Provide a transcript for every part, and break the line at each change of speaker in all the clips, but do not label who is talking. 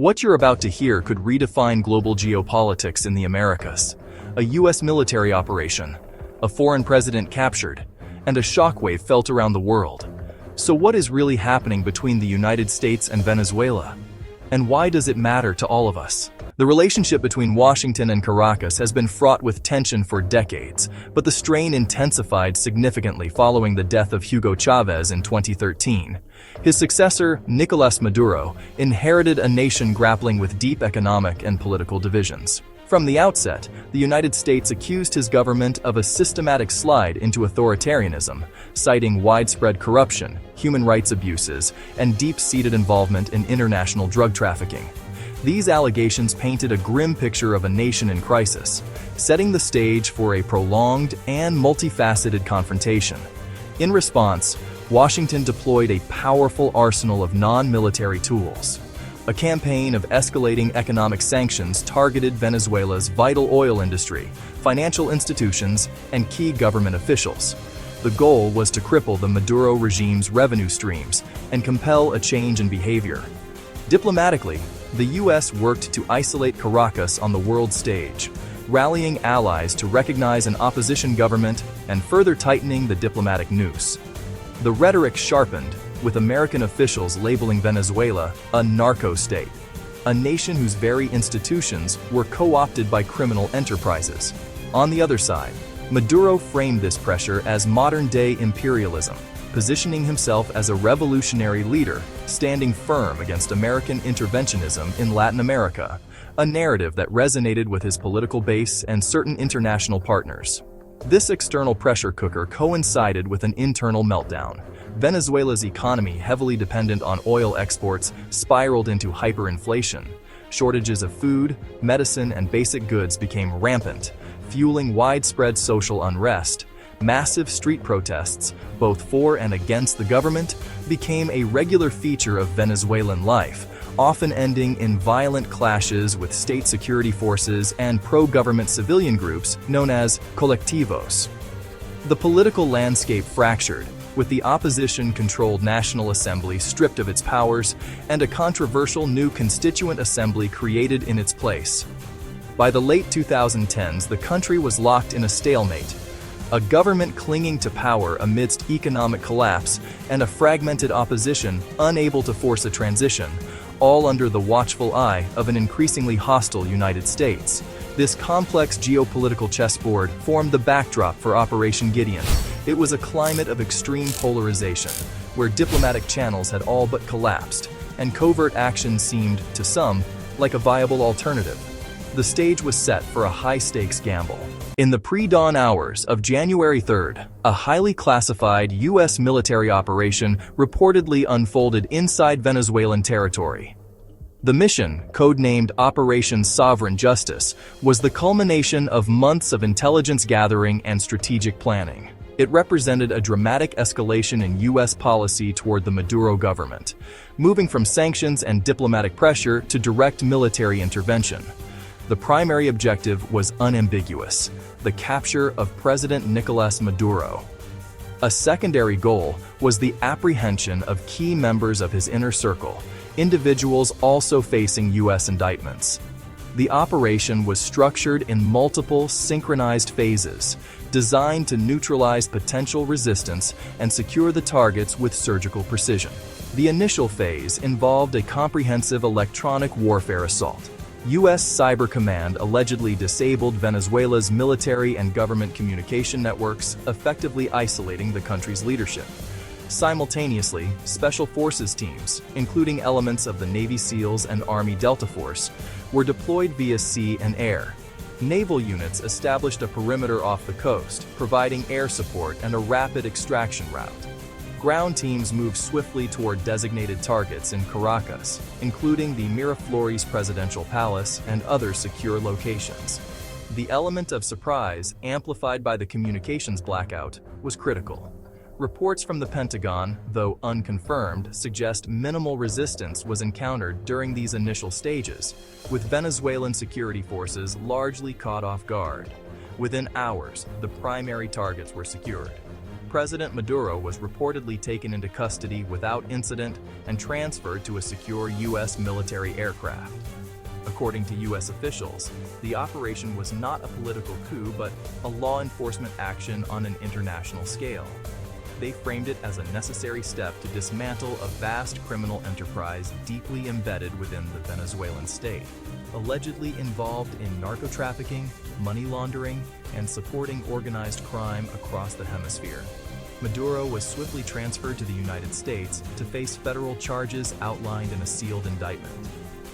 What you're about to hear could redefine global geopolitics in the Americas. A U.S. military operation, a foreign president captured, and a shockwave felt around the world. So what is really happening between the United States and Venezuela? And why does it matter to all of us? The relationship between Washington and Caracas has been fraught with tension for decades, but the strain intensified significantly following the death of Hugo Chavez in 2013. His successor, Nicolás Maduro, inherited a nation grappling with deep economic and political divisions. From the outset, the United States accused his government of a systematic slide into authoritarianism, citing widespread corruption, human rights abuses, and deep-seated involvement in international drug trafficking. These allegations painted a grim picture of a nation in crisis, setting the stage for a prolonged and multifaceted confrontation. In response, Washington deployed a powerful arsenal of non-military tools. A campaign of escalating economic sanctions targeted Venezuela's vital oil industry, financial institutions, and key government officials. The goal was to cripple the Maduro regime's revenue streams and compel a change in behavior. Diplomatically, the U.S. worked to isolate Caracas on the world stage, rallying allies to recognize an opposition government and further tightening the diplomatic noose. The rhetoric sharpened, with American officials labeling Venezuela a narco-state, a nation whose very institutions were co-opted by criminal enterprises. On the other side, Maduro framed this pressure as modern-day imperialism, positioning himself as a revolutionary leader, standing firm against American interventionism in Latin America, a narrative that resonated with his political base and certain international partners. This external pressure cooker coincided with an internal meltdown. Venezuela's economy, heavily dependent on oil exports, spiraled into hyperinflation. Shortages of food, medicine, and basic goods became rampant, fueling widespread social unrest. Massive street protests, both for and against the government, became a regular feature of Venezuelan life, often ending in violent clashes with state security forces and pro-government civilian groups known as colectivos. The political landscape fractured, with the opposition-controlled National Assembly stripped of its powers and a controversial new Constituent Assembly created in its place. By the late 2010s, the country was locked in a stalemate, a government clinging to power amidst economic collapse and a fragmented opposition unable to force a transition, all under the watchful eye of an increasingly hostile United States. This complex geopolitical chessboard formed the backdrop for Operation Gideon. It was a climate of extreme polarization, where diplomatic channels had all but collapsed, and covert action seemed, to some, like a viable alternative. The stage was set for a high-stakes gamble. In the pre-dawn hours of January 3rd, a highly classified U.S. military operation reportedly unfolded inside Venezuelan territory. The mission, codenamed Operation Sovereign Justice, was the culmination of months of intelligence gathering and strategic planning. It represented a dramatic escalation in U.S. policy toward the Maduro government, moving from sanctions and diplomatic pressure to direct military intervention. The primary objective was unambiguous: the capture of President Nicolás Maduro. A secondary goal was the apprehension of key members of his inner circle, individuals also facing U.S. indictments. The operation was structured in multiple synchronized phases, designed to neutralize potential resistance and secure the targets with surgical precision. The initial phase involved a comprehensive electronic warfare assault. U.S. Cyber Command allegedly disabled Venezuela's military and government communication networks, effectively isolating the country's leadership. Simultaneously, Special Forces teams, including elements of the Navy SEALs and Army Delta Force, were deployed via sea and air. Naval units established a perimeter off the coast, providing air support and a rapid extraction route. Ground teams moved swiftly toward designated targets in Caracas, including the Miraflores Presidential Palace and other secure locations. The element of surprise, amplified by the communications blackout, was critical. Reports from the Pentagon, though unconfirmed, suggest minimal resistance was encountered during these initial stages, with Venezuelan security forces largely caught off guard. Within hours, the primary targets were secured. President Maduro was reportedly taken into custody without incident and transferred to a secure U.S. military aircraft. According to U.S. officials, the operation was not a political coup but a law enforcement action on an international scale. They framed it as a necessary step to dismantle a vast criminal enterprise deeply embedded within the Venezuelan state, allegedly involved in narco-trafficking, money laundering, and supporting organized crime across the hemisphere. Maduro was swiftly transferred to the United States to face federal charges outlined in a sealed indictment.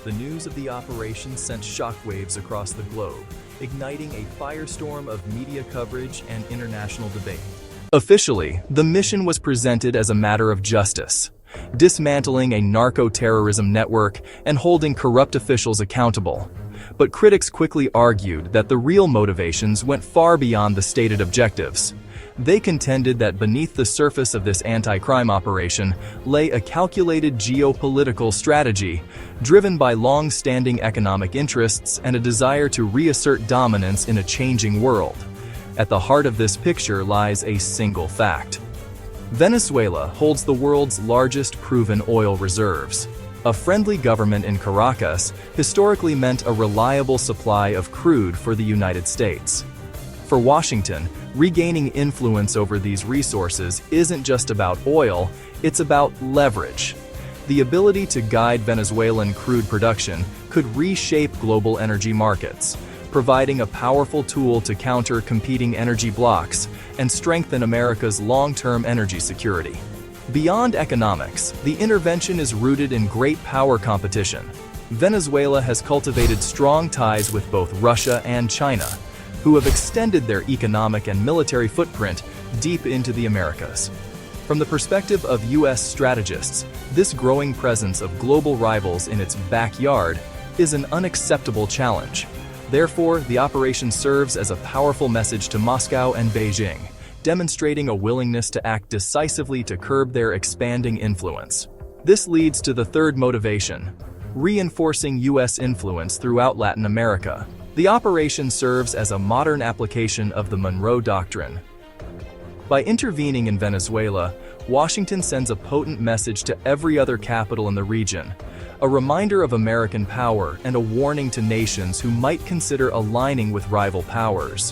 The news of the operation sent shockwaves across the globe, igniting a firestorm of media coverage and international debate. Officially, the mission was presented as a matter of justice, dismantling a narco-terrorism network and holding corrupt officials accountable. But critics quickly argued that the real motivations went far beyond the stated objectives. They contended that beneath the surface of this anti-crime operation lay a calculated geopolitical strategy, driven by long-standing economic interests and a desire to reassert dominance in a changing world. At the heart of this picture lies a single fact. Venezuela holds the world's largest proven oil reserves. A friendly government in Caracas historically meant a reliable supply of crude for the United States. For Washington, regaining influence over these resources isn't just about oil, it's about leverage. The ability to guide Venezuelan crude production could reshape global energy markets, providing a powerful tool to counter competing energy blocs and strengthen America's long-term energy security. Beyond economics, the intervention is rooted in great power competition. Venezuela has cultivated strong ties with both Russia and China, who have extended their economic and military footprint deep into the Americas. From the perspective of U.S. strategists, this growing presence of global rivals in its backyard is an unacceptable challenge. Therefore, the operation serves as a powerful message to Moscow and Beijing, demonstrating a willingness to act decisively to curb their expanding influence. This leads to the third motivation: reinforcing U.S. influence throughout Latin America. The operation serves as a modern application of the Monroe Doctrine. By intervening in Venezuela, Washington sends a potent message to every other capital in the region, a reminder of American power and a warning to nations who might consider aligning with rival powers.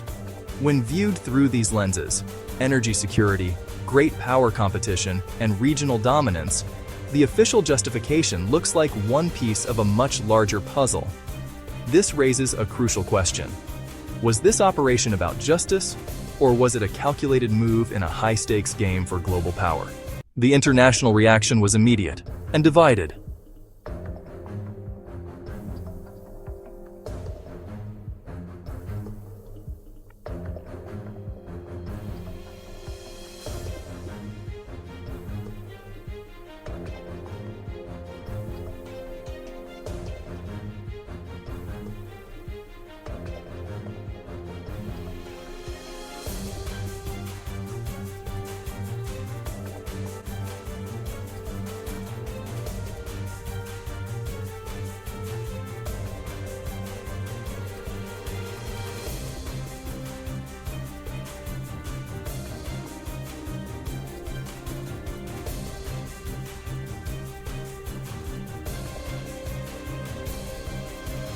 When viewed through these lenses, energy security, great power competition, and regional dominance, the official justification looks like one piece of a much larger puzzle. This raises a crucial question. Was this operation about justice, or was it a calculated move in a high-stakes game for global power? The international reaction was immediate and divided.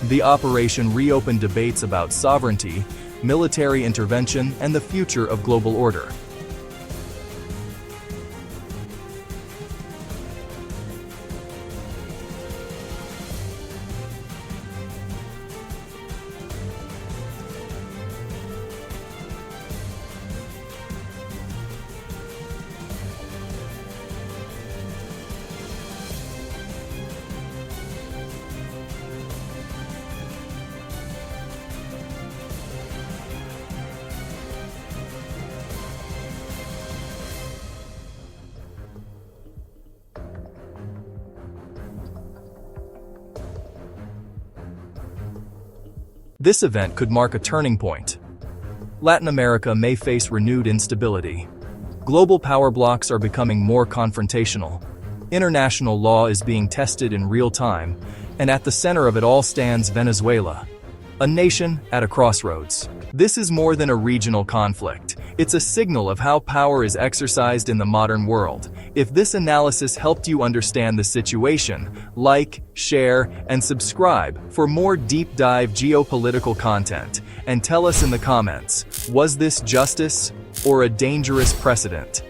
The operation reopened debates about sovereignty, military intervention, and the future of global order. This event could mark a turning point. Latin America may face renewed instability. Global power blocs are becoming more confrontational. International law is being tested in real time, and at the center of it all stands Venezuela, a nation at a crossroads. This is more than a regional conflict. It's a signal of how power is exercised in the modern world. If this analysis helped you understand the situation, like, share, and subscribe for more deep dive geopolitical content. And tell us in the comments, was this justice or a dangerous precedent?